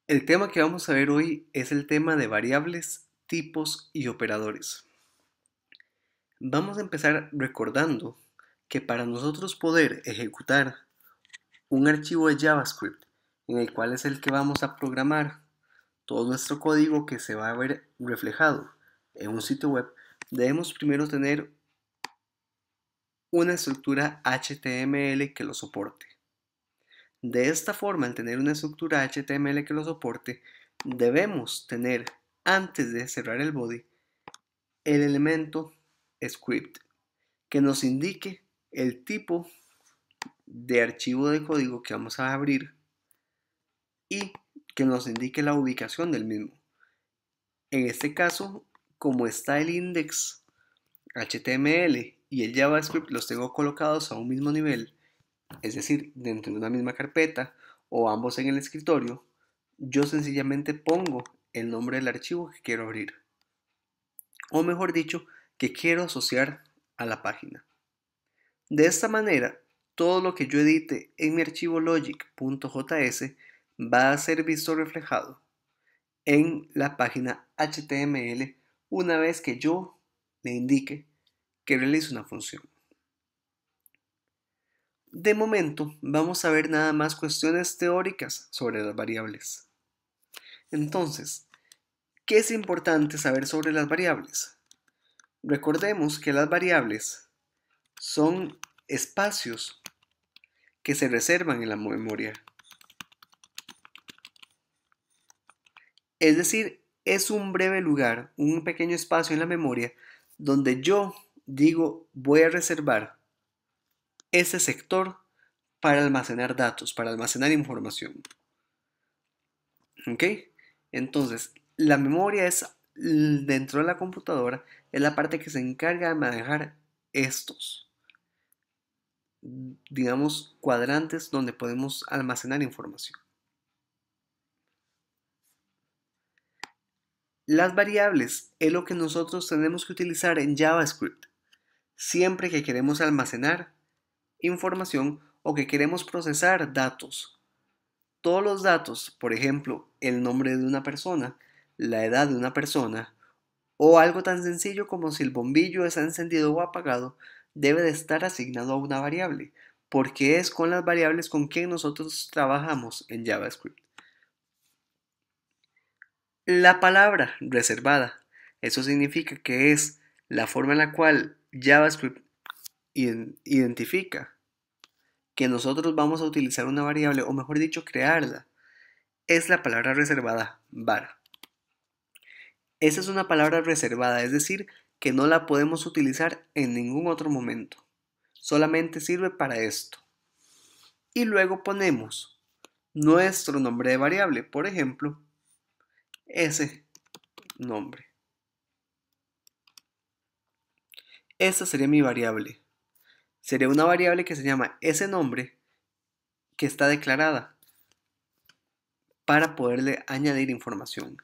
El tema que vamos a ver hoy es el tema de variables, tipos y operadores. Vamos a empezar recordando que para nosotros poder ejecutar un archivo de JavaScript en el cual es el que vamos a programar todo nuestro código que se va a ver reflejado en un sitio web, debemos primero tener una estructura HTML que lo soporte. De esta forma, al tener una estructura HTML que lo soporte, debemos tener, antes de cerrar el body, el elemento script que nos indique el tipo de archivo de código que vamos a abrir y que nos indique la ubicación del mismo. En este caso, como está el index HTML y el JavaScript los tengo colocados a un mismo nivel, es decir, dentro de una misma carpeta o ambos en el escritorio, yo sencillamente pongo el nombre del archivo que quiero abrir, o mejor dicho, que quiero asociar a la página. De esta manera, todo lo que yo edite en mi archivo logic.js va a ser visto reflejado en la página HTML una vez que yo le indique que realice una función. De momento, vamos a ver nada más cuestiones teóricas sobre las variables. Entonces, ¿qué es importante saber sobre las variables? Recordemos que las variables son espacios que se reservan en la memoria. Es decir, es un breve lugar, un pequeño espacio en la memoria donde yo digo voy a reservar ese sector para almacenar datos, para almacenar información. ¿Ok? Entonces, la memoria es dentro de la computadora, es la parte que se encarga de manejar estos, digamos, cuadrantes donde podemos almacenar información. Las variables es lo que nosotros tenemos que utilizar en JavaScript siempre que queremos almacenar información o que queremos procesar datos. Todos los datos, por ejemplo, el nombre de una persona, la edad de una persona, o algo tan sencillo como si el bombillo está encendido o apagado, debe de estar asignado a una variable, porque es con las variables con que nosotros trabajamos en JavaScript. La palabra reservada, eso significa que es la forma en la cual JavaScript identifica que nosotros vamos a utilizar una variable, o mejor dicho, crearla, es la palabra reservada var. Esa es una palabra reservada, es decir, que no la podemos utilizar en ningún otro momento. Solamente sirve para esto. Y luego ponemos nuestro nombre de variable, por ejemplo, ese nombre. Esta sería mi variable. Sería una variable que se llama ese nombre que está declarada para poderle añadir información.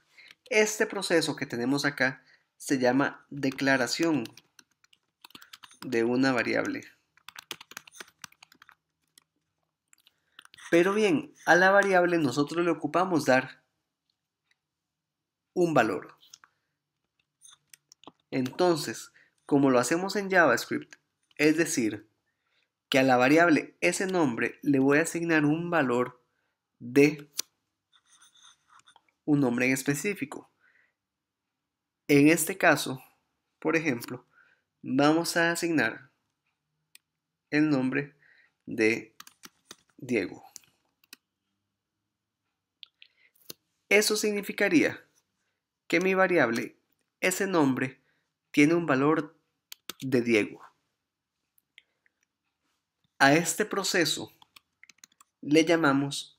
Este proceso que tenemos acá se llama declaración de una variable. Pero bien, a la variable nosotros le ocupamos dar un valor. Entonces, como lo hacemos en JavaScript, es decir, que a la variable ese nombre le voy a asignar un valor de un nombre en específico. En este caso, por ejemplo, vamos a asignar el nombre de Diego. Eso significaría que mi variable, ese nombre, tiene un valor de Diego. A este proceso le llamamos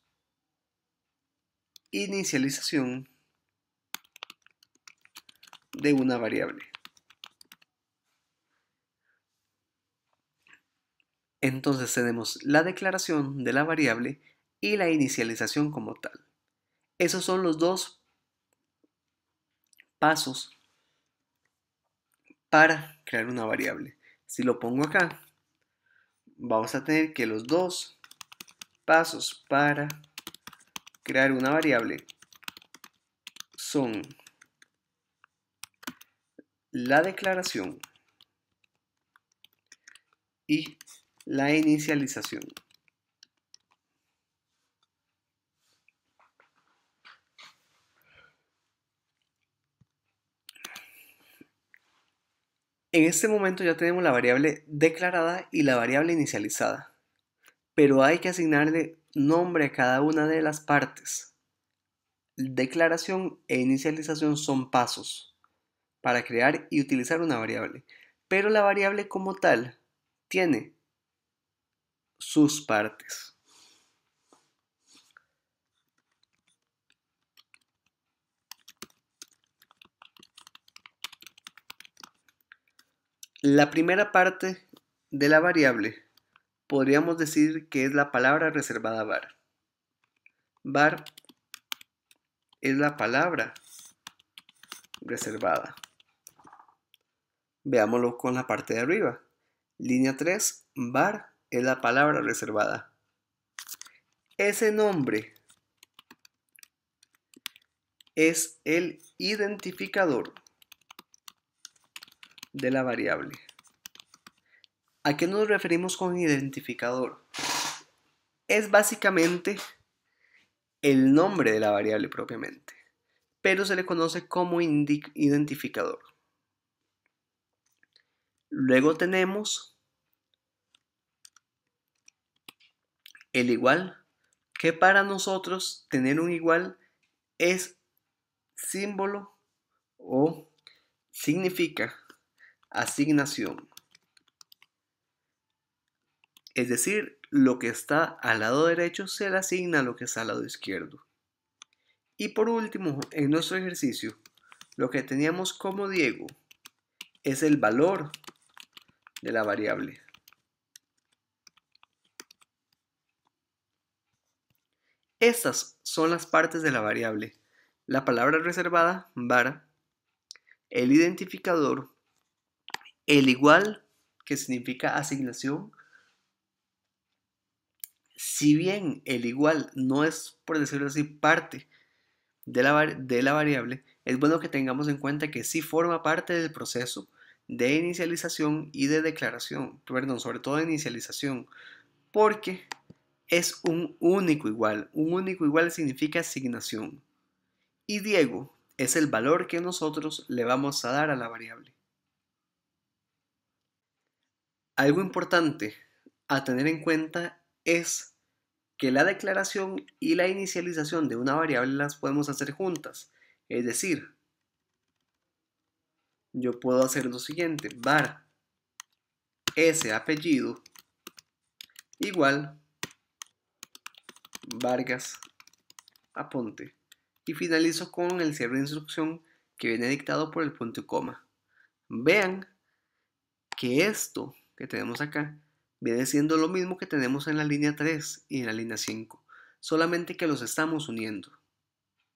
inicialización de una variable. Entonces tenemos la declaración de la variable y la inicialización como tal. Esos son los dos pasos para crear una variable. Si lo pongo acá, vamos a tener que los dos pasos para crear una variable son la declaración y la inicialización. En este momento ya tenemos la variable declarada y la variable inicializada, pero hay que asignarle nombre a cada una de las partes. Declaración e inicialización son pasos para crear y utilizar una variable, pero la variable como tal tiene sus partes. La primera parte de la variable podríamos decir que es la palabra reservada var. Var es la palabra reservada. Veámoslo con la parte de arriba. Línea 3, var es la palabra reservada. Ese nombre es el identificador de la variable. ¿A qué nos referimos con identificador? Es básicamente el nombre de la variable propiamente, pero se le conoce como identificador. Luego tenemos el igual, que para nosotros tener un igual es símbolo o significa asignación. Es decir, lo que está al lado derecho se le asigna a lo que está al lado izquierdo. Y por último, en nuestro ejercicio, lo que teníamos como Diego es el valor de la variable. Estas son las partes de la variable: la palabra reservada, var, el identificador, el igual, que significa asignación. Si bien el igual no es, por decirlo así, parte de la variable, es bueno que tengamos en cuenta que sí forma parte del proceso de inicialización y de declaración, perdón, sobre todo de inicialización, porque es un único igual. Un único igual significa asignación. Y Diego es el valor que nosotros le vamos a dar a la variable. Algo importante a tener en cuenta es que la declaración y la inicialización de una variable las podemos hacer juntas. Es decir, yo puedo hacer lo siguiente: var ese apellido igual Vargas Aponte, y finalizo con el cierre de instrucción que viene dictado por el punto y coma. Vean que esto que tenemos acá viene siendo lo mismo que tenemos en la línea 3 y en la línea 5, solamente que los estamos uniendo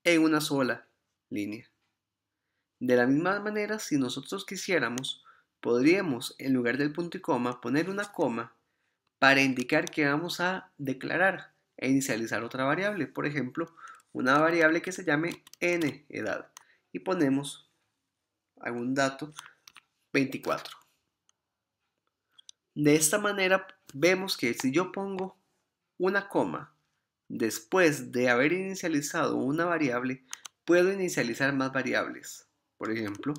en una sola línea. De la misma manera, si nosotros quisiéramos, podríamos en lugar del punto y coma poner una coma para indicar que vamos a declarar e inicializar otra variable. Por ejemplo, una variable que se llame n edad, y ponemos algún dato 24. De esta manera vemos que si yo pongo una coma después de haber inicializado una variable, puedo inicializar más variables. Por ejemplo,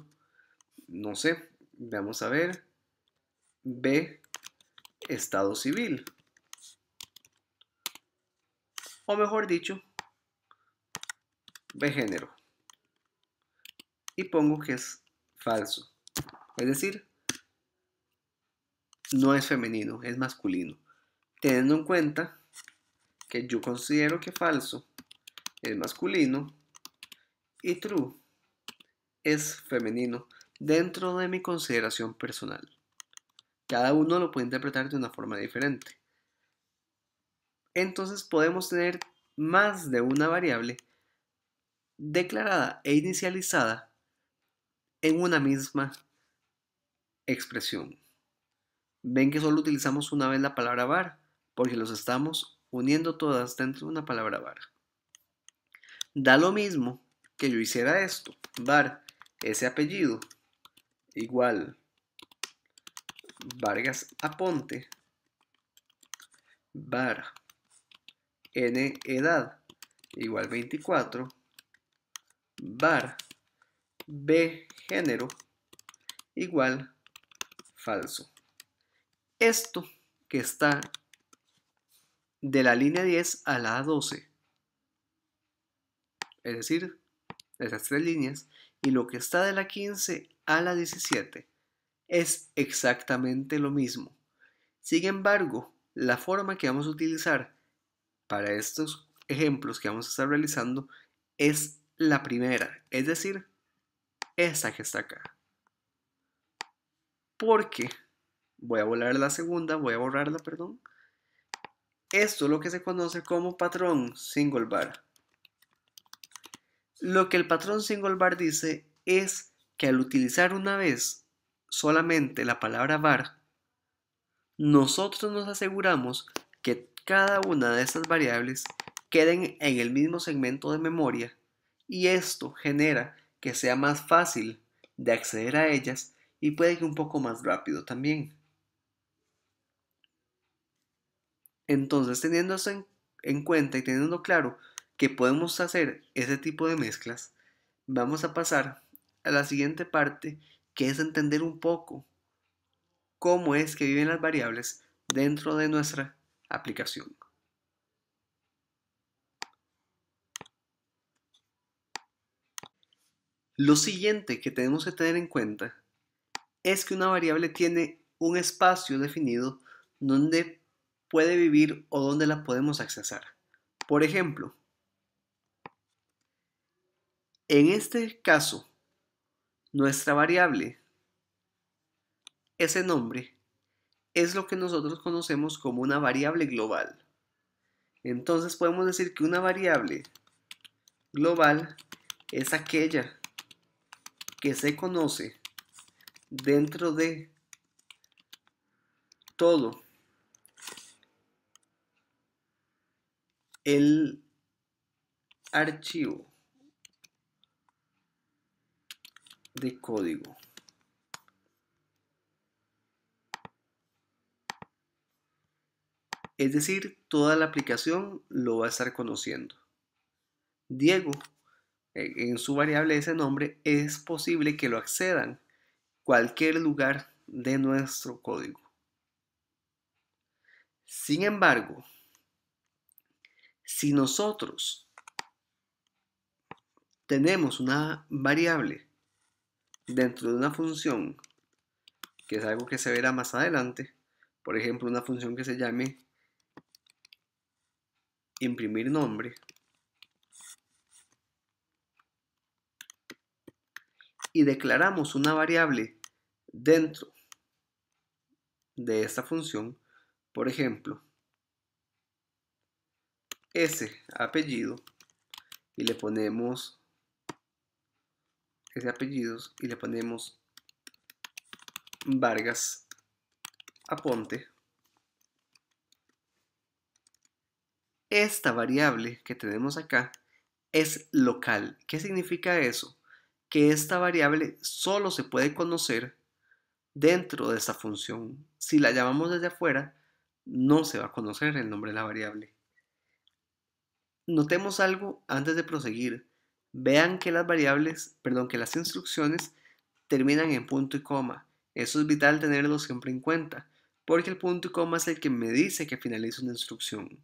no sé, vamos a ver, B, estado civil, o mejor dicho, B, género, y pongo que es falso, es decir, no es femenino, es masculino, teniendo en cuenta que yo considero que falso es masculino y true es femenino dentro de mi consideración personal. Cada uno lo puede interpretar de una forma diferente. Entonces podemos tener más de una variable declarada e inicializada en una misma expresión. Ven que solo utilizamos una vez la palabra var, porque los estamos uniendo todas dentro de una palabra var. Da lo mismo que yo hiciera esto, var ese apellido igual Vargas Aponte, var n edad igual 24, var b género igual falso. Esto que está de la línea 10 a la 12, es decir, esas tres líneas, y lo que está de la 15 a la 17 es exactamente lo mismo. Sin embargo, la forma que vamos a utilizar para estos ejemplos que vamos a estar realizando es la primera, es decir, esta que está acá. Porque voy a borrarla, perdón. Esto es lo que se conoce como patrón single bar. Lo que el patrón single bar dice es que al utilizar una vez solamente la palabra var, nosotros nos aseguramos que cada una de estas variables queden en el mismo segmento de memoria y esto genera que sea más fácil de acceder a ellas y puede que un poco más rápido también. Entonces, teniendo eso en cuenta y teniendo claro que podemos hacer ese tipo de mezclas, vamos a pasar a la siguiente parte, que es entender un poco cómo es que viven las variables dentro de nuestra aplicación. Lo siguiente que tenemos que tener en cuenta es que una variable tiene un espacio definido donde puede vivir o donde la podemos accesar. Por ejemplo, en este caso, nuestra variable, ese nombre, es lo que nosotros conocemos como una variable global. Entonces podemos decir que una variable global es aquella que se conoce dentro de todo el archivo de código. Es decir, toda la aplicación lo va a estar conociendo. Diego, en su variable ese nombre, es posible que lo accedan cualquier lugar de nuestro código. Sin embargo, si nosotros tenemos una variable dentro de una función, que es algo que se verá más adelante, por ejemplo, una función que se llame imprimir nombre, y declaramos una variable dentro de esta función, por ejemplo, ese apellido, y le ponemos ese apellidos y le ponemos Vargas Aponte. Esta variable que tenemos acá es local. ¿Qué significa eso? Que esta variable solo se puede conocer dentro de esta función. Si la llamamos desde afuera, no se va a conocer el nombre de la variable. Notemos algo antes de proseguir. Vean que que las instrucciones terminan en punto y coma. Eso es vital tenerlo siempre en cuenta, porque el punto y coma es el que me dice que finaliza una instrucción.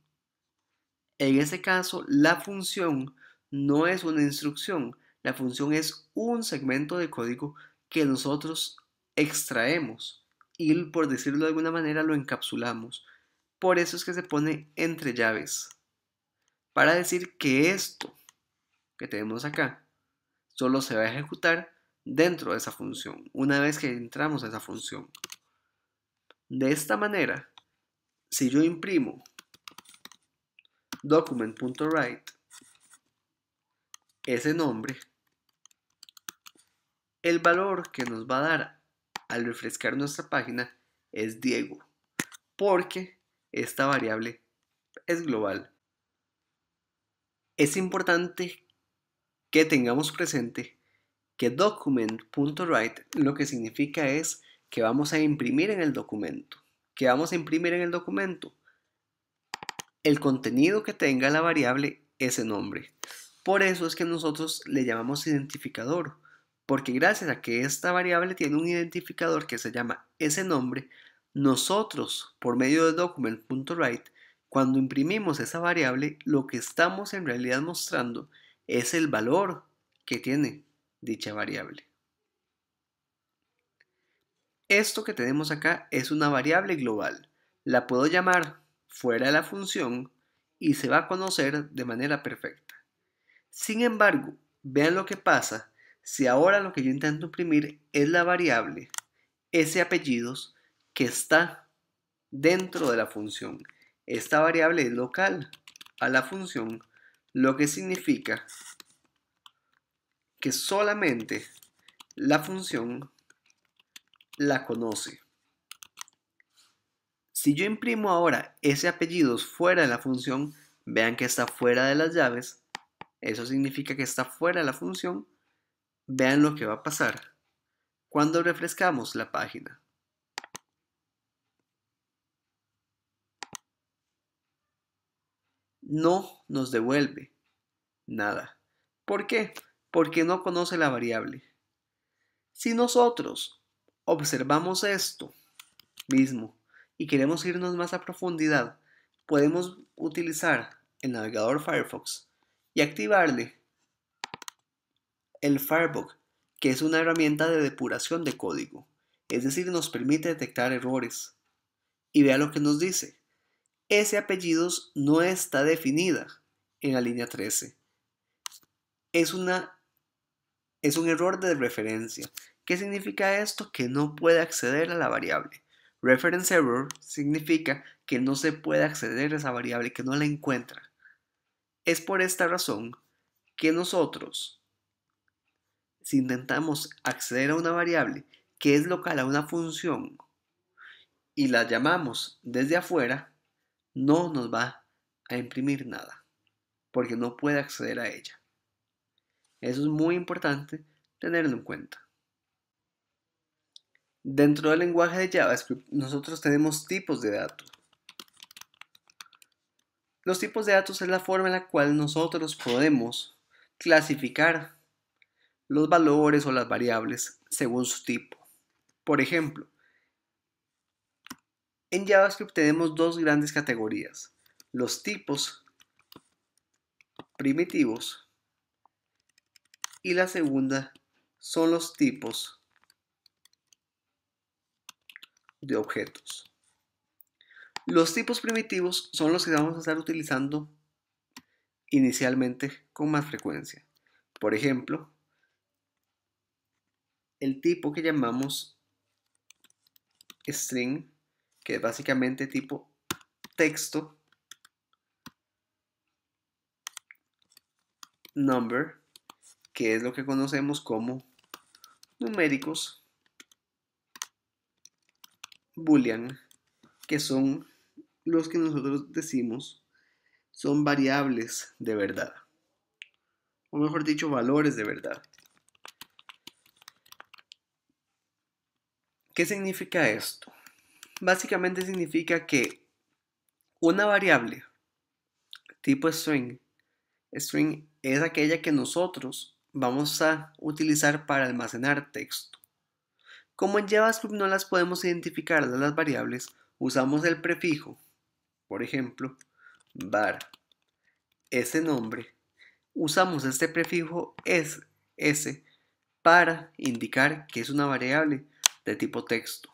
En ese caso, la función no es una instrucción, la función es un segmento de código que nosotros extraemos y, por decirlo de alguna manera, lo encapsulamos. Por eso es que se pone entre llaves, para decir que esto que tenemos acá solo se va a ejecutar dentro de esa función, una vez que entramos a esa función. De esta manera, si yo imprimo document.write ese nombre, el valor que nos va a dar al refrescar nuestra página es Diego, porque esta variable es global. Es importante que tengamos presente que document.write lo que significa es que vamos a imprimir en el documento. ¿Qué vamos a imprimir en el documento? El contenido que tenga la variable ese nombre. Por eso es que nosotros le llamamos identificador, porque gracias a que esta variable tiene un identificador que se llama ese nombre, nosotros por medio de document.write, cuando imprimimos esa variable, lo que estamos en realidad mostrando es el valor que tiene dicha variable. Esto que tenemos acá es una variable global. La puedo llamar fuera de la función y se va a conocer de manera perfecta. Sin embargo, vean lo que pasa si ahora lo que yo intento imprimir es la variable ese apellidos que está dentro de la función. Esta variable es local a la función, lo que significa que solamente la función la conoce. Si yo imprimo ahora ese apellidos fuera de la función, vean que está fuera de las llaves, eso significa que está fuera de la función. Vean lo que va a pasar cuando refrescamos la página. No nos devuelve nada. ¿Por qué? Porque no conoce la variable. Si nosotros observamos esto mismo y queremos irnos más a profundidad, podemos utilizar el navegador Firefox y activarle el Firebug, que es una herramienta de depuración de código, es decir, nos permite detectar errores. Y vea lo que nos dice. Ese apellidos no está definida en la línea 13. Es un error de referencia. ¿Qué significa esto? Que no puede acceder a la variable. Reference error significa que no se puede acceder a esa variable, que no la encuentra. Es por esta razón que nosotros, si intentamos acceder a una variable que es local a una función y la llamamos desde afuera, no nos va a imprimir nada, porque no puede acceder a ella. Eso es muy importante tenerlo en cuenta. Dentro del lenguaje de JavaScript, nosotros tenemos tipos de datos. Los tipos de datos es la forma en la cual nosotros podemos clasificar los valores o las variables según su tipo. Por ejemplo, en JavaScript tenemos dos grandes categorías: los tipos primitivos y la segunda son los tipos de objetos. Los tipos primitivos son los que vamos a estar utilizando inicialmente con más frecuencia. Por ejemplo, el tipo que llamamos string, que es básicamente tipo texto, number, que es lo que conocemos como numéricos, boolean, que son los que nosotros decimos son variables de verdad, o mejor dicho, valores de verdad. ¿Qué significa esto? Básicamente significa que una variable tipo string es aquella que nosotros vamos a utilizar para almacenar texto. Como en JavaScript no las podemos identificar de las variables, usamos el prefijo, por ejemplo, var, ese nombre. Usamos este prefijo s para indicar que es una variable de tipo texto.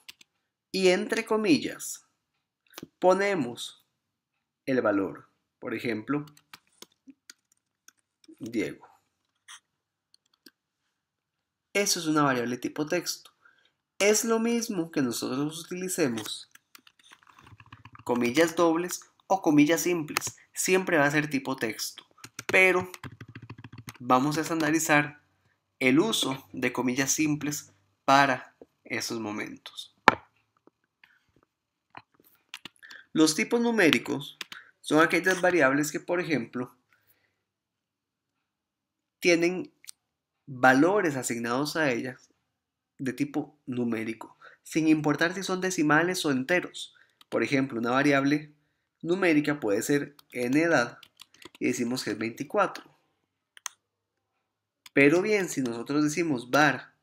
Y entre comillas, ponemos el valor, por ejemplo, Diego. Eso es una variable tipo texto. Es lo mismo que nosotros utilicemos comillas dobles o comillas simples. Siempre va a ser tipo texto. Pero vamos a estandarizar el uso de comillas simples para esos momentos. Los tipos numéricos son aquellas variables que, por ejemplo, tienen valores asignados a ellas de tipo numérico, sin importar si son decimales o enteros. Por ejemplo, una variable numérica puede ser n edad y decimos que es 24. Pero bien, si nosotros decimos var,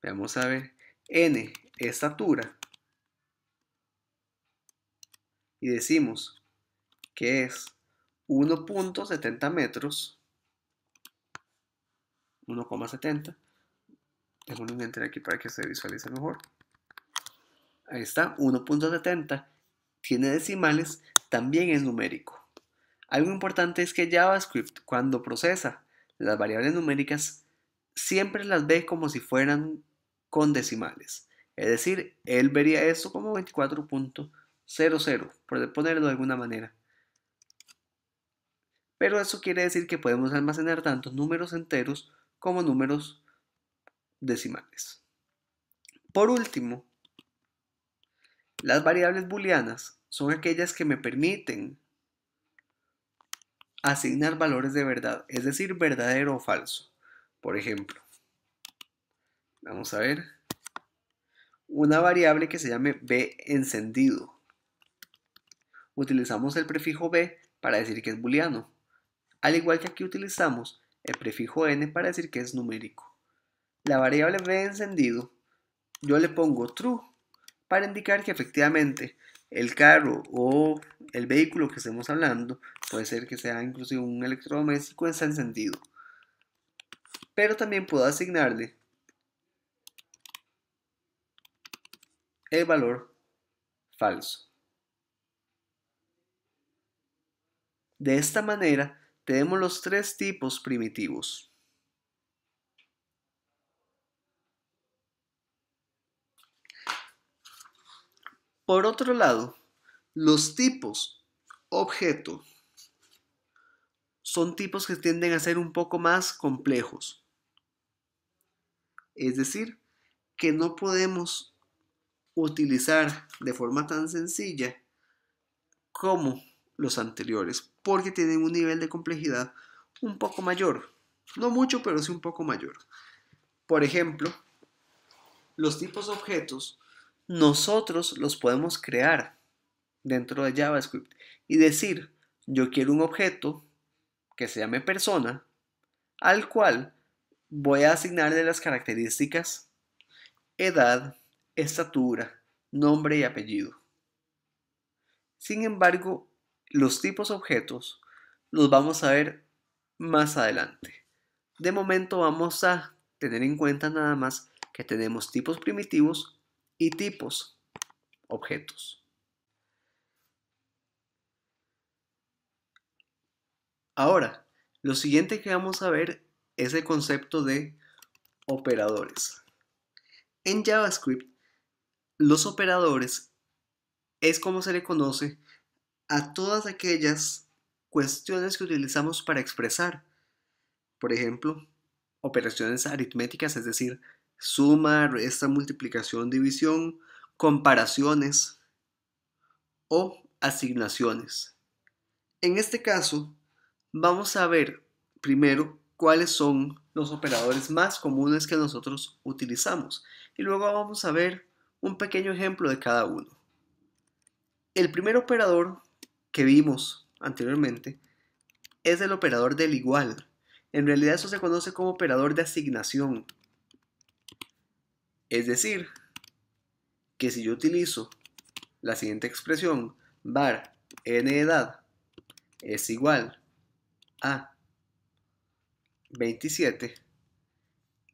vamos a ver, n estatura, y decimos que es 1.70 metros, 1,70. Déjame un enter aquí para que se visualice mejor. Ahí está, 1.70. Tiene decimales, también es numérico. Algo importante es que JavaScript, cuando procesa las variables numéricas, siempre las ve como si fueran con decimales. Es decir, él vería esto como 24.00, por ponerlo de alguna manera. Pero eso quiere decir que podemos almacenar tanto números enteros como números decimales. Por último, las variables booleanas son aquellas que me permiten asignar valores de verdad, es decir, verdadero o falso. Por ejemplo, vamos a ver una variable que se llame b encendido. Utilizamos el prefijo b para decir que es booleano, al igual que aquí utilizamos el prefijo n para decir que es numérico. La variable b encendido yo le pongo true para indicar que efectivamente el carro o el vehículo que estemos hablando, puede ser que sea inclusive un electrodoméstico, está encendido. Pero también puedo asignarle el valor falso. De esta manera tenemos los tres tipos primitivos. Por otro lado, los tipos objeto son tipos que tienden a ser un poco más complejos. Es decir, que no podemos utilizar de forma tan sencilla como los anteriores, porque tienen un nivel de complejidad un poco mayor. No mucho, pero sí un poco mayor. Por ejemplo, los tipos objetos nosotros los podemos crear dentro de JavaScript y decir, yo quiero un objeto que se llame persona, al cual voy a asignarle las características edad, estatura, nombre y apellido. Sin embargo, los tipos objetos los vamos a ver más adelante. De momento vamos a tener en cuenta nada más que tenemos tipos primitivos y tipos objetos. Ahora, lo siguiente que vamos a ver es el concepto de operadores. En JavaScript, los operadores es como se le conoce a todas aquellas cuestiones que utilizamos para expresar. Por ejemplo, operaciones aritméticas, es decir, suma, resta, multiplicación, división, comparaciones o asignaciones. En este caso, vamos a ver primero cuáles son los operadores más comunes que nosotros utilizamos y luego vamos a ver un pequeño ejemplo de cada uno. El primer operador que vimos anteriormente es el operador del igual. En realidad eso se conoce como operador de asignación. Es decir, que si yo utilizo la siguiente expresión, var n edad es igual a 27,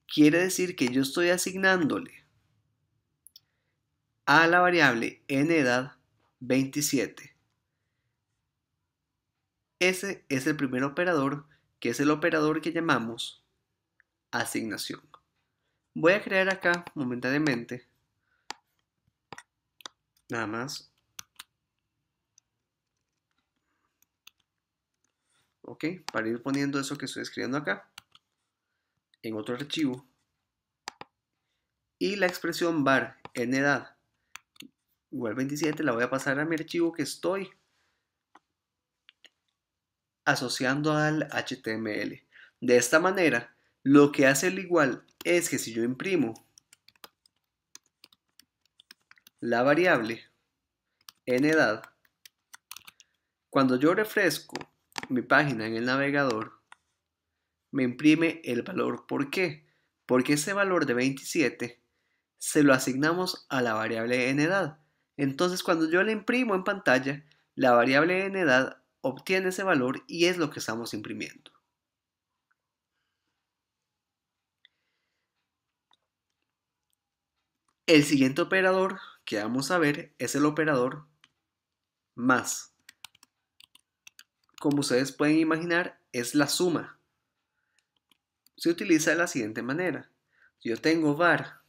quiere decir que yo estoy asignándole a la variable n edad 27. Ese es el primer operador, que es el operador que llamamos asignación. Voy a crear acá momentáneamente, nada más, ok, para ir poniendo eso que estoy escribiendo acá en otro archivo, y la expresión var en edad igual 27 la voy a pasar a mi archivo que estoy asociando al HTML. De esta manera, lo que hace el igual es que si yo imprimo la variable en edad, cuando yo refresco mi página en el navegador, me imprime el valor. ¿Por qué? Porque ese valor de 27 se lo asignamos a la variable en edad. Entonces, cuando yo le imprimo en pantalla, la variable en edad obtiene ese valor y es lo que estamos imprimiendo. El siguiente operador que vamos a ver es el operador más. Como ustedes pueden imaginar, es la suma. Se utiliza de la siguiente manera. Si yo tengo var,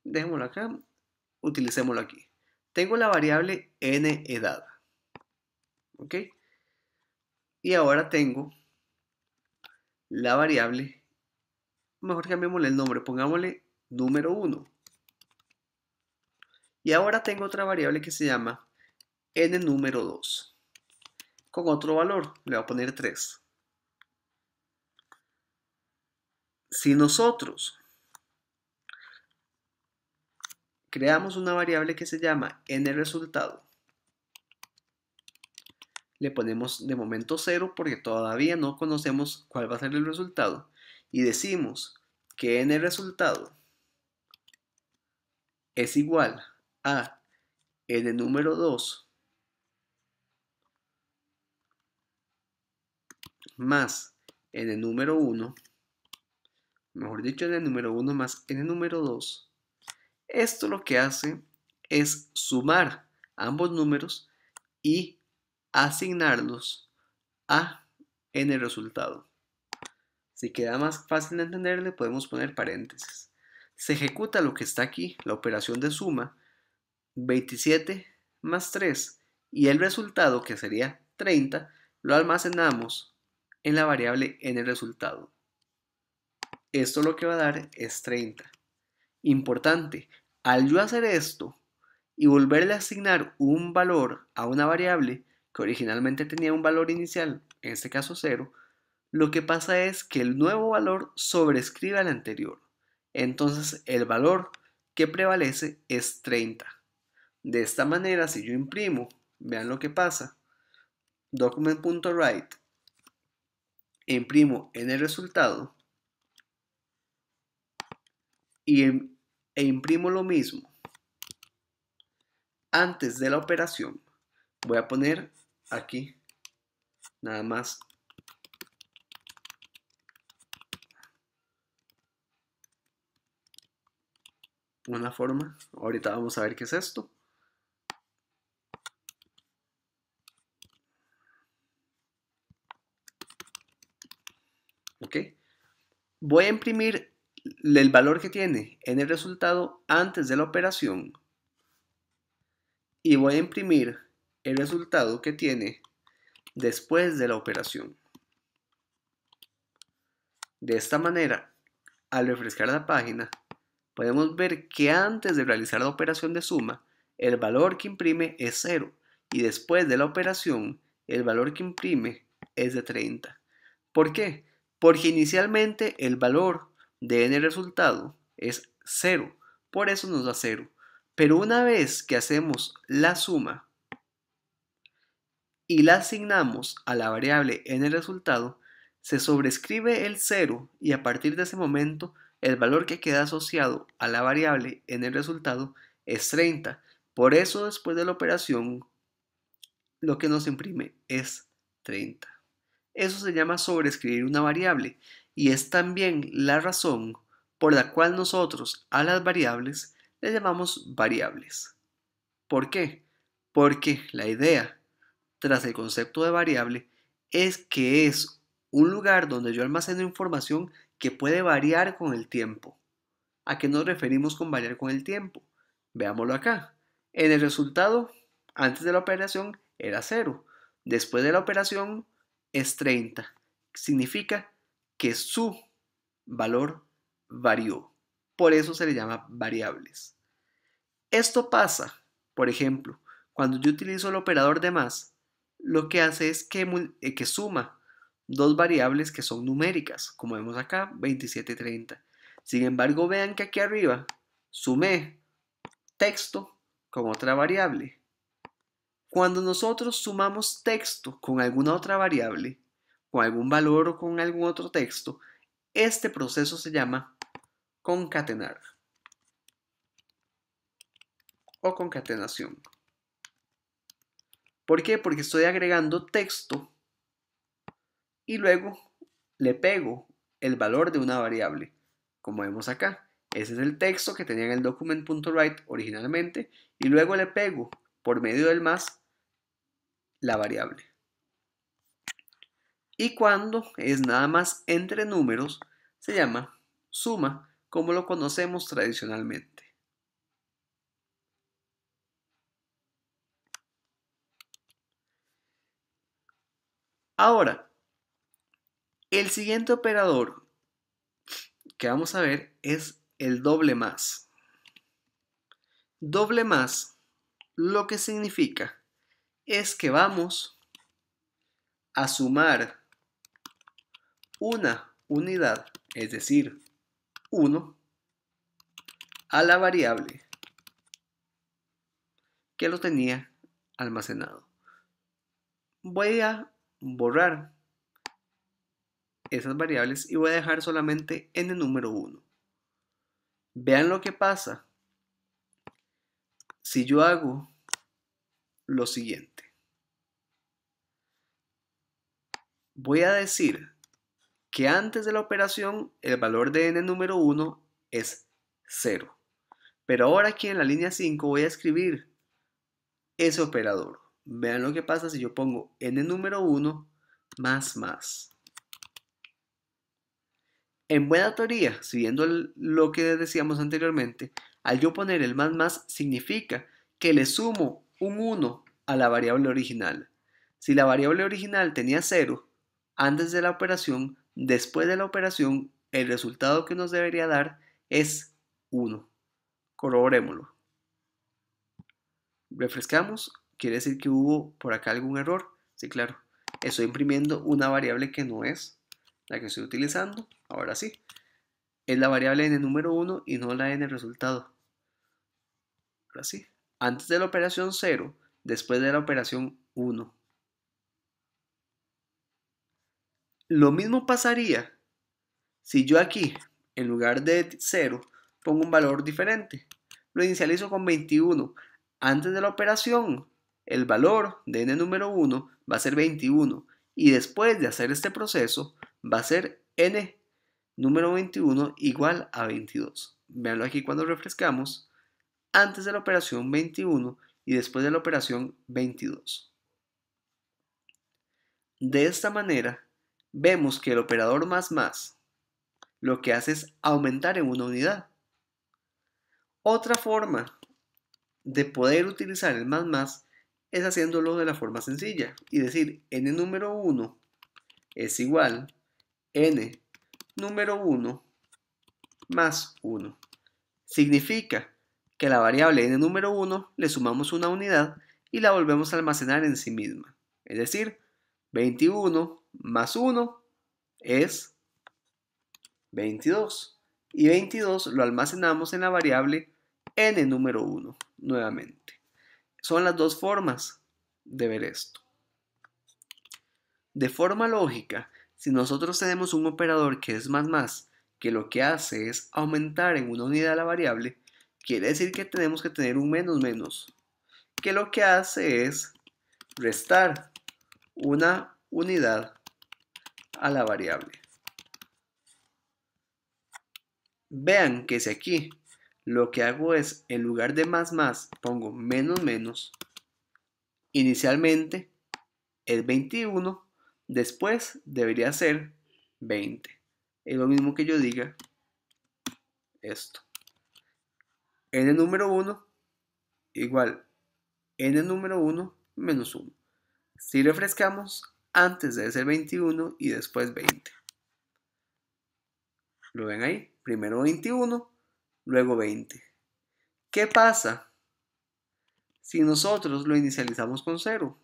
dejémoslo acá, utilicémoslo aquí. Tengo la variable n edad, ¿ok? Y ahora tengo la variable, mejor cambiémosle el nombre, pongámosle número 1. Y ahora tengo otra variable que se llama n número 2, con otro valor, le voy a poner 3. Si nosotros creamos una variable que se llama nResultado, le ponemos de momento 0 porque todavía no conocemos cuál va a ser el resultado, y decimos que nResultado es igual a n número 2 más n número 1, mejor dicho, n número 1 más n número 2. Esto lo que hace es sumar ambos números y asignarlos a n resultado. Si queda más fácil de entender, le podemos poner paréntesis. Se ejecuta lo que está aquí, la operación de suma, 27 más 3, y el resultado, que sería 30, lo almacenamos en la variable n resultado. Esto lo que va a dar es 30. Importante, al yo hacer esto y volverle a asignar un valor a una variable que originalmente tenía un valor inicial, en este caso 0, lo que pasa es que el nuevo valor sobrescribe al anterior. Entonces el valor que prevalece es 30. De esta manera, si yo imprimo, vean lo que pasa, document.write, imprimo en el resultado e imprimo lo mismo antes de la operación, voy a poner aquí nada más una forma. Ahorita vamos a ver qué es esto. ¿Ok? Voy a imprimir el valor que tiene en el resultado antes de la operación y voy a imprimir el resultado que tiene después de la operación. De esta manera, al refrescar la página, podemos ver que antes de realizar la operación de suma, el valor que imprime es 0 y después de la operación, el valor que imprime es de 30. ¿Por qué? Porque inicialmente el valor de n resultado es 0, por eso nos da 0. Pero una vez que hacemos la suma y la asignamos a la variable n resultado, se sobrescribe el 0 y a partir de ese momento el valor que queda asociado a la variable n resultado es 30. Por eso después de la operación lo que nos imprime es 30. Eso se llama sobreescribir una variable y es también la razón por la cual nosotros a las variables le llamamos variables. ¿Por qué? Porque la idea tras el concepto de variable es que es un lugar donde yo almaceno información que puede variar con el tiempo. ¿A qué nos referimos con variar con el tiempo? Veámoslo acá. En el resultado, antes de la operación era 0. Después de la operación es 30. Significa que su valor varió. Por eso se le llama variables. Esto pasa, por ejemplo, cuando yo utilizo el operador de más, lo que hace es que suma dos variables que son numéricas, como vemos acá, 27 y 30. Sin embargo, vean que aquí arriba sumé texto con otra variable. Cuando nosotros sumamos texto con alguna otra variable, con algún valor o con algún otro texto, este proceso se llama concatenar o concatenación. ¿Por qué? Porque estoy agregando texto y luego le pego el valor de una variable, como vemos acá. Ese es el texto que tenía en el document.write originalmente y luego le pego por medio del más la variable. Y cuando es nada más entre números, se llama suma, como lo conocemos tradicionalmente. Ahora, el siguiente operador que vamos a ver es el doble más. Doble más lo que significa es que vamos a sumar una unidad, es decir, 1, a la variable que lo tenía almacenado. Voy a borrar esas variables y voy a dejar solamente n número 1. Vean lo que pasa si yo hago lo siguiente. Voy a decir que antes de la operación el valor de n número 1 es 0. Pero ahora aquí en la línea 5 voy a escribir ese operador. Vean lo que pasa si yo pongo n número 1 más más. En buena teoría, siguiendo lo que decíamos anteriormente, al yo poner el más significa que le sumo un 1 a la variable original. Si la variable original tenía 0 antes de la operación, después de la operación, el resultado que nos debería dar es 1. Corroborémoslo. Refrescamos, quiere decir que hubo por acá algún error. Sí, claro. Estoy imprimiendo una variable que no es la que estoy utilizando. Ahora sí. Es la variable n número 1 y no la n resultado. Ahora sí. Antes de la operación 0, después de la operación 1. Lo mismo pasaría si yo aquí, en lugar de 0, pongo un valor diferente. Lo inicializo con 21. Antes de la operación, el valor de n número 1 va a ser 21. Y después de hacer este proceso, va a ser n número 21 igual a 22. Veanlo aquí cuando refrescamos. Antes de la operación 21 y después de la operación 22. De esta manera, vemos que el operador más lo que hace es aumentar en una unidad. Otra forma de poder utilizar el más es haciéndolo de la forma sencilla y decir n número 1 es igual n número 1 más 1. Significa que a la variable n número 1 le sumamos una unidad y la volvemos a almacenar en sí misma. Es decir, 21 más 1 es 22. Y 22 lo almacenamos en la variable n número 1 nuevamente. Son las dos formas de ver esto. De forma lógica, si nosotros tenemos un operador que es más, que lo que hace es aumentar en una unidad la variable, quiere decir que tenemos que tener un menos, que lo que hace es restar una unidad a la variable. Vean que si aquí lo que hago es, en lugar de más, pongo menos, inicialmente es 21, después debería ser 20. Es lo mismo que yo diga esto. N número 1 igual n número 1 menos 1. Si refrescamos, antes debe ser 21 y después 20. ¿Lo ven ahí? Primero 21, luego 20. ¿Qué pasa si nosotros lo inicializamos con 0?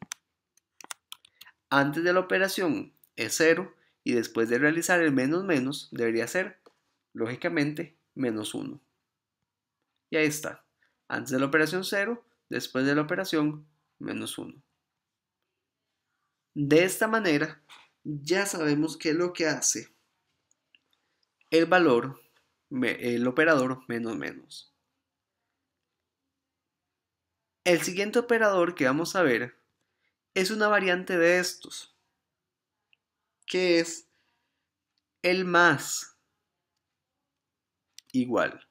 Antes de la operación, es 0 y después de realizar el menos menos debería ser, lógicamente, menos 1. Y ahí está. Antes de la operación 0, después de la operación menos 1. De esta manera, ya sabemos qué es lo que hace el operador menos menos. El siguiente operador que vamos a ver es una variante de estos, que es el más igual.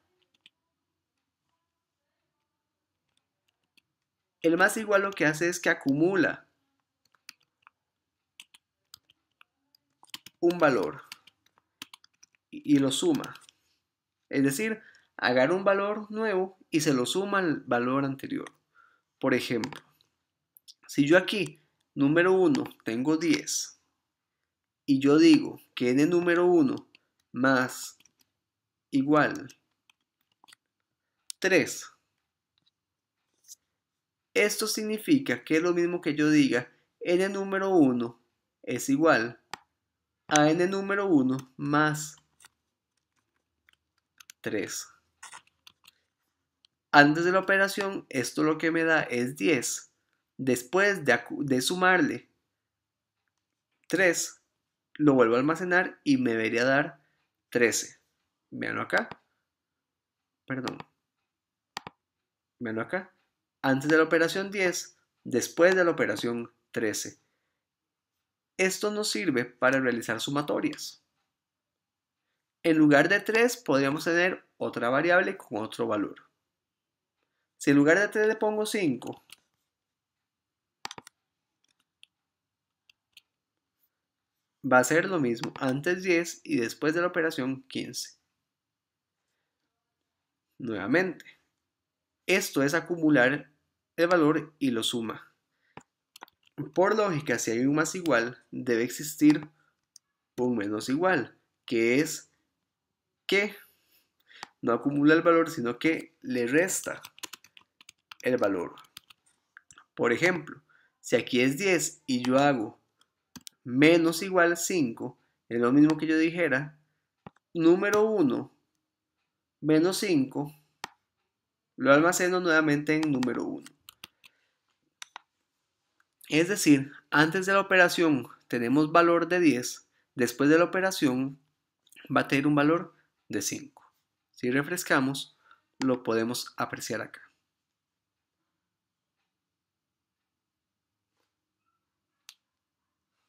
El más igual lo que hace es que acumula un valor y lo suma. Es decir, agarra un valor nuevo y se lo suma al valor anterior. Por ejemplo, si yo aquí, número 1, tengo 10 y yo digo que n número 1 más igual 3, esto significa que es lo mismo que yo diga n número 1 es igual a n número 1 más 3. Antes de la operación, esto lo que me da es 10. Después de sumarle 3, lo vuelvo a almacenar y me debería dar 13. Veanlo acá. Perdón. Veanlo acá. Antes de la operación 10, después de la operación 13. Esto nos sirve para realizar sumatorias. En lugar de 3 podríamos tener otra variable con otro valor. Si en lugar de 3 le pongo 5, va a ser lo mismo, antes 10 y después de la operación 15. Nuevamente, esto es acumular el valor y lo suma. Por lógica, si hay un más igual, debe existir un menos igual, que es que no acumula el valor, sino que le resta el valor. Por ejemplo, si aquí es 10 y yo hago menos igual 5, es lo mismo que yo dijera, número 1 menos 5, lo almaceno nuevamente en número 1. Es decir, antes de la operación tenemos valor de 10, después de la operación va a tener un valor de 5. Si refrescamos, lo podemos apreciar acá.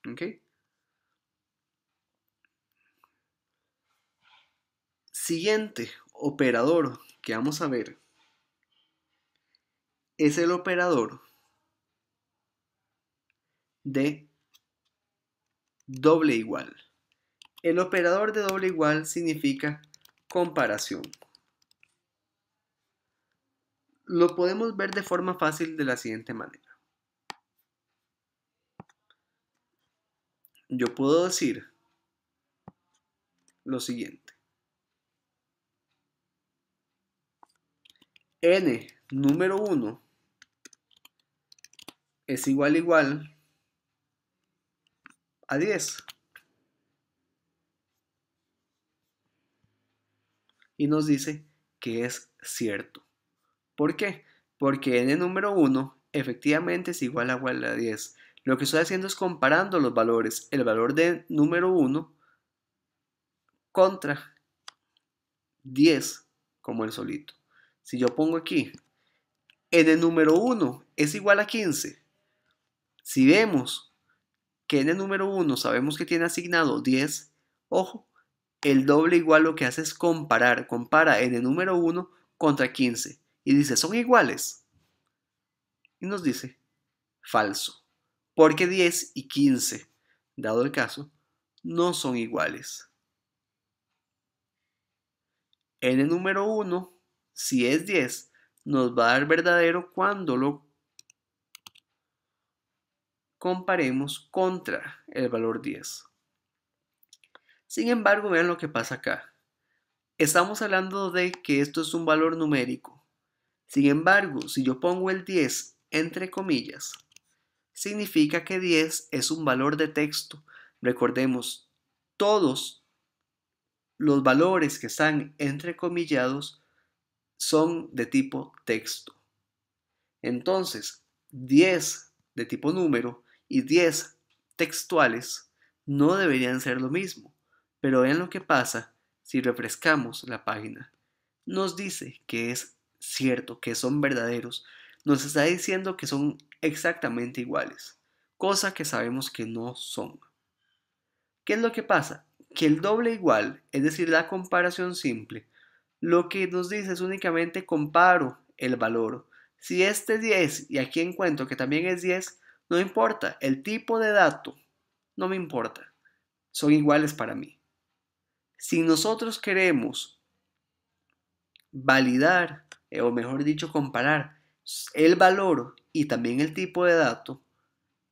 ¿Ok? Siguiente operador que vamos a ver es el operador de doble igual. El operador de doble igual significa comparación. Lo podemos ver de forma fácil de la siguiente manera. Yo puedo decir lo siguiente. N número 1 es igual a 10. Y nos dice que es cierto. ¿Por qué? Porque n número 1 efectivamente es igual a 10. Lo que estoy haciendo es comparando los valores, el valor de número 1 contra 10 como el solito. Si yo pongo aquí n número 1 es igual a 15, si vemos que n número 1 sabemos que tiene asignado 10, ojo, el doble igual lo que hace es compara n número 1 contra 15 y dice, ¿son iguales? Y nos dice, falso, porque 10 y 15, dado el caso, no son iguales. N número 1, si es 10, nos va a dar verdadero cuando lo comparemos contra el valor 10. Sin embargo, vean lo que pasa acá. Estamos hablando de que esto es un valor numérico. Sin embargo, si yo pongo el 10 entre comillas, significa que 10 es un valor de texto. Recordemos, todos los valores que están entrecomillados son de tipo texto. Entonces, 10 de tipo número y 10 textuales no deberían ser lo mismo. Pero vean lo que pasa si refrescamos la página. Nos dice que es cierto, que son verdaderos. Nos está diciendo que son exactamente iguales, cosa que sabemos que no son. ¿Qué es lo que pasa? Que el doble igual, es decir, la comparación simple, lo que nos dice es únicamente comparo el valor. Si este es 10 y aquí encuentro que también es 10, no importa, el tipo de dato no me importa, son iguales para mí. Si nosotros queremos validar, o mejor dicho, comparar el valor y también el tipo de dato,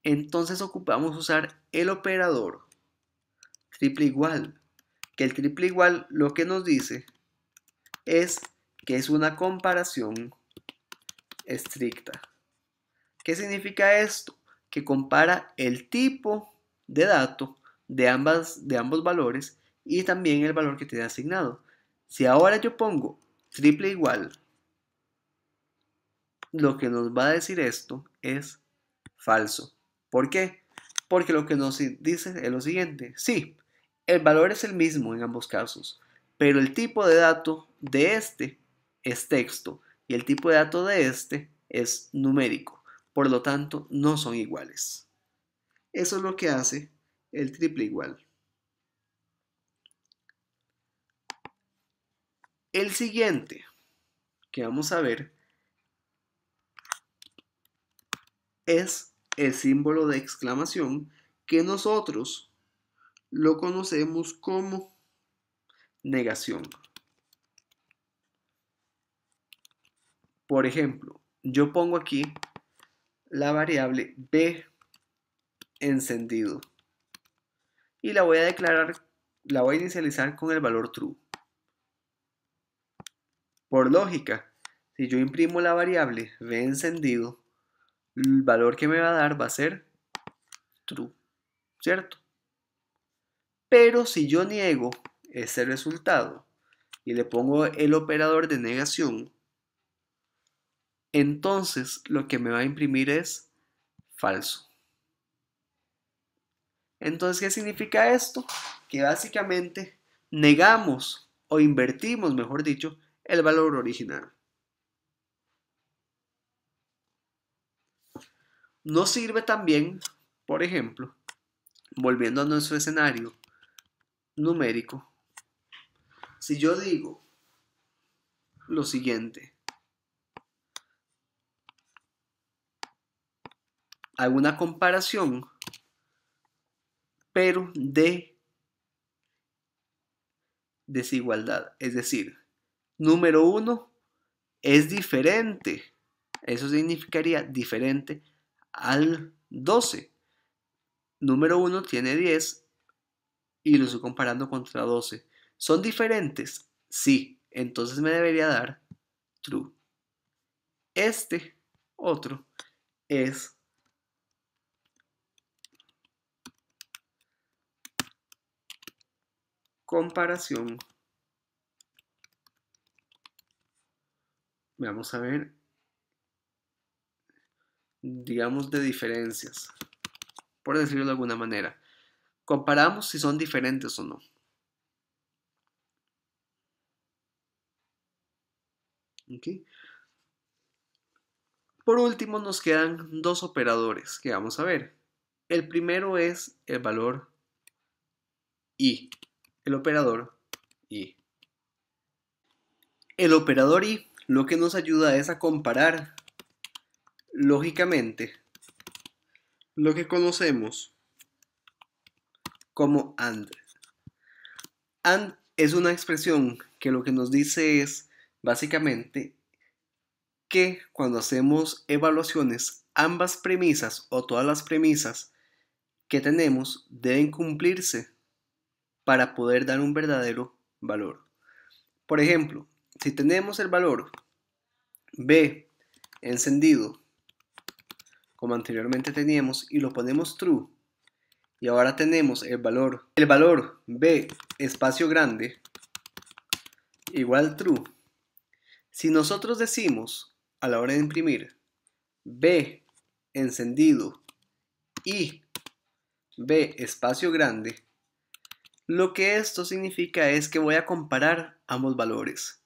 entonces ocupamos usar el operador triple igual, que el triple igual lo que nos dice es que es una comparación estricta. ¿Qué significa esto? Que compara el tipo de dato de ambos valores y también el valor que tiene asignado. Si ahora yo pongo triple igual, lo que nos va a decir esto es falso. ¿Por qué? Porque lo que nos dice es lo siguiente. Sí, el valor es el mismo en ambos casos, pero el tipo de dato de este es texto y el tipo de dato de este es numérico. Por lo tanto, no son iguales. Eso es lo que hace el triple igual. El siguiente que vamos a ver es el símbolo de exclamación, que nosotros lo conocemos como negación. Por ejemplo, yo pongo aquí la variable b encendido y la voy a inicializar con el valor true. Por lógica, si yo imprimo la variable b encendido, el valor que me va a dar va a ser true, ¿cierto? Pero si yo niego ese resultado y le pongo el operador de negación, entonces lo que me va a imprimir es falso. Entonces, ¿qué significa esto? Que básicamente negamos o invertimos, mejor dicho, el valor original. Nos sirve también, por ejemplo, volviendo a nuestro escenario numérico, si yo digo lo siguiente, hago una comparación, pero de desigualdad, es decir, número 1 es diferente, eso significaría diferente al 12. Número 1 tiene 10 y lo estoy comparando contra 12. ¿Son diferentes? Sí, entonces me debería dar true. Este otro es comparación. Vamos a ver, digamos, de diferencias, por decirlo de alguna manera. Comparamos si son diferentes o no. ¿Okay? Por último, nos quedan dos operadores que vamos a ver. El primero es el valor i, el operador i. El operador i lo que nos ayuda es a comparar lógicamente lo que conocemos como AND. AND es una expresión que lo que nos dice es básicamente que cuando hacemos evaluaciones, ambas premisas o todas las premisas que tenemos deben cumplirse para poder dar un verdadero valor. Por ejemplo, si tenemos el valor B encendido, como anteriormente teníamos, y lo ponemos true, Y ahora tenemos el valor b espacio grande igual true. Si nosotros decimos a la hora de imprimir b encendido y b espacio grande, lo que esto significa es que voy a comparar ambos valores.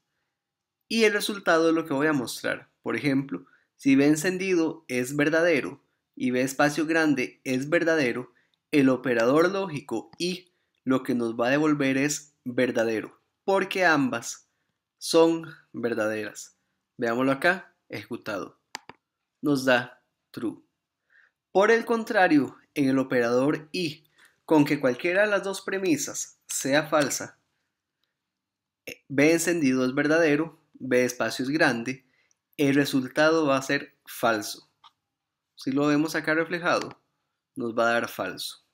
Y el resultado es lo que voy a mostrar. Por ejemplo, si B encendido es verdadero y B espacio grande es verdadero, el operador lógico y lo que nos va a devolver es verdadero, porque ambas son verdaderas. Veámoslo acá, ejecutado. Nos da true. Por el contrario, en el operador y, con que cualquiera de las dos premisas sea falsa, B encendido es verdadero, B espacio es grande, el resultado va a ser falso. Si lo vemos acá reflejado, nos va a dar falso.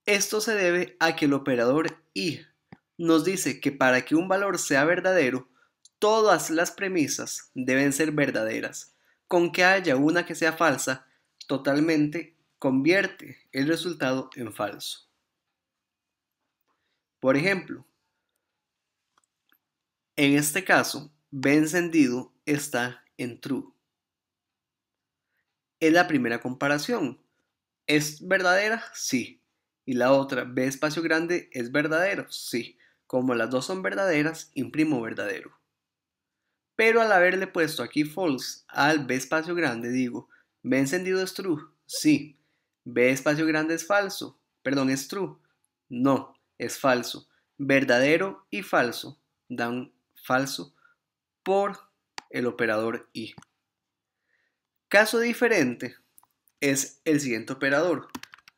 Esto se debe a que el operador y nos dice que para que un valor sea verdadero, todas las premisas deben ser verdaderas. Con que haya una que sea falsa, totalmente convierte el resultado en falso. Por ejemplo, en este caso, B encendido está en true. Es la primera comparación. ¿Es verdadera? Sí. Y la otra, B espacio grande, ¿es verdadero? Sí. Como las dos son verdaderas, imprimo verdadero. Pero al haberle puesto aquí false al B espacio grande, digo, ¿B encendido es true? Sí. ¿B espacio grande es falso? Perdón, ¿es true? No, es falso. Verdadero y falso dan falso por el operador y. Caso diferente es el siguiente operador,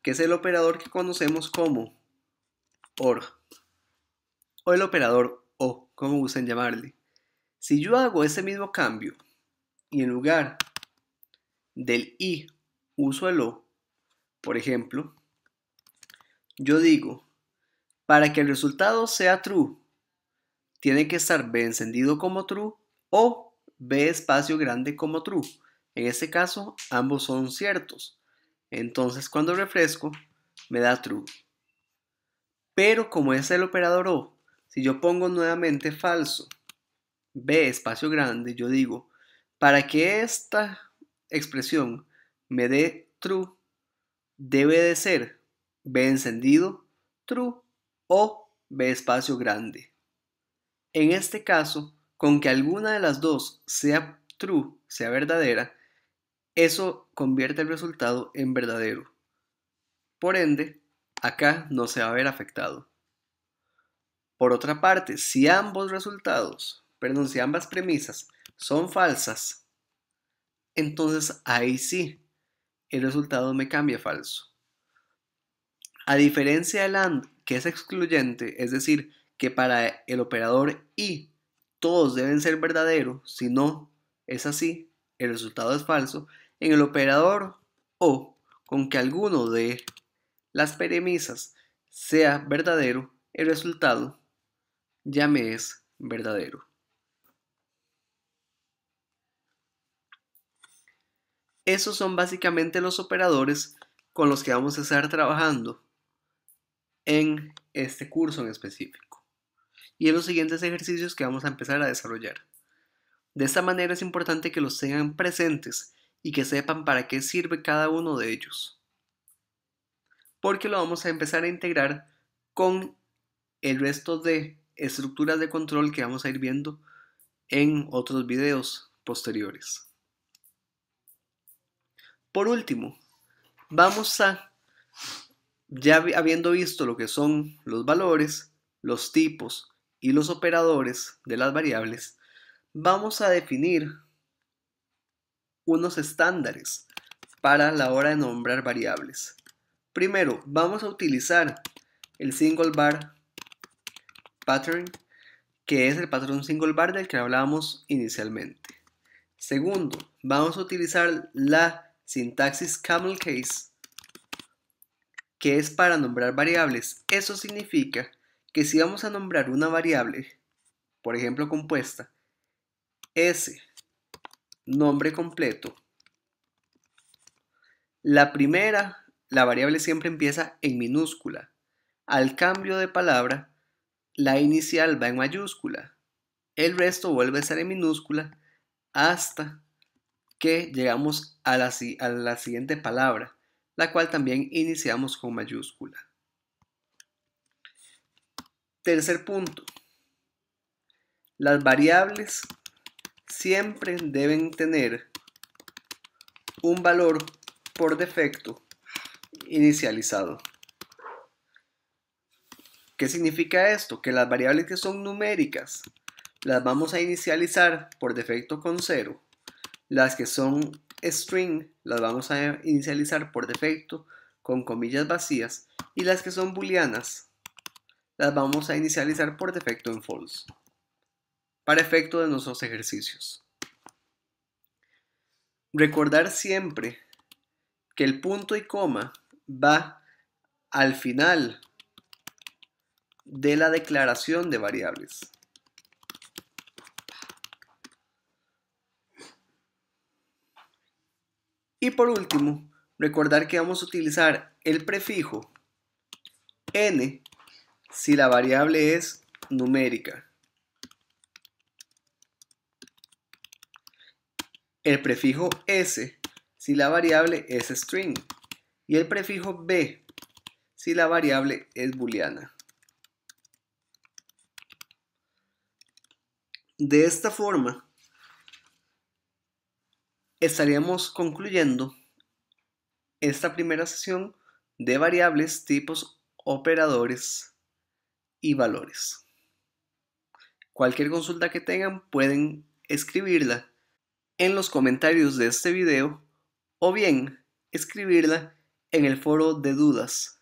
que es el operador que conocemos como OR, o el operador O, como gusten llamarle. Si yo hago ese mismo cambio y en lugar del I uso el O, por ejemplo, yo digo, para que el resultado sea true, tiene que estar B encendido como true o B espacio grande como true. En este caso, ambos son ciertos. Entonces, cuando refresco, me da true. Pero como es el operador O, si yo pongo nuevamente falso, B espacio grande, yo digo, para que esta expresión me dé true, debe de ser B encendido, true o B espacio grande. En este caso, con que alguna de las dos sea true, sea verdadera, eso convierte el resultado en verdadero. Por ende, acá no se va a ver afectado. Por otra parte, si si ambas premisas son falsas, entonces ahí sí, el resultado me cambia a falso. A diferencia del AND, que es excluyente, es decir, que para el operador y todos deben ser verdaderos, si no es así, el resultado es falso. En el operador o, con que alguno de las premisas sea verdadero, el resultado ya me es verdadero. Esos son básicamente los operadores con los que vamos a estar trabajando en este curso en específico y en los siguientes ejercicios que vamos a empezar a desarrollar. De esta manera es importante que los tengan presentes y que sepan para qué sirve cada uno de ellos, porque lo vamos a empezar a integrar con el resto de estructuras de control que vamos a ir viendo en otros videos posteriores. Por último, vamos a, ya habiendo visto lo que son los valores, los tipos y los operadores de las variables, vamos a definir unos estándares para la hora de nombrar variables. Primero, vamos a utilizar el single bar pattern, que es el patrón single bar del que hablábamos inicialmente. Segundo, vamos a utilizar la sintaxis camel case, que es para nombrar variables. Eso significa que si vamos a nombrar una variable, por ejemplo compuesta, s, nombre completo, la primera la variable siempre empieza en minúscula. Al cambio de palabra, la inicial va en mayúscula. El resto vuelve a estar en minúscula hasta que llegamos a la siguiente palabra, la cual también iniciamos con mayúscula. Tercer punto. Las variables siempre deben tener un valor por defecto inicializado. ¿Qué significa esto? Que las variables que son numéricas las vamos a inicializar por defecto con 0. Las que son string las vamos a inicializar por defecto con comillas vacías. Y las que son booleanas las vamos a inicializar por defecto en false, para efecto de nuestros ejercicios. Recordar siempre que el punto y coma va al final de la declaración de variables. Y por último, recordar que vamos a utilizar el prefijo n si la variable es numérica. El prefijo s si la variable es string. Y el prefijo b si la variable es booleana. De esta forma, estaríamos concluyendo esta primera sesión de variables, tipos, operadores y valores. Cualquier consulta que tengan pueden escribirla en los comentarios de este video o bien escribirla en el foro de dudas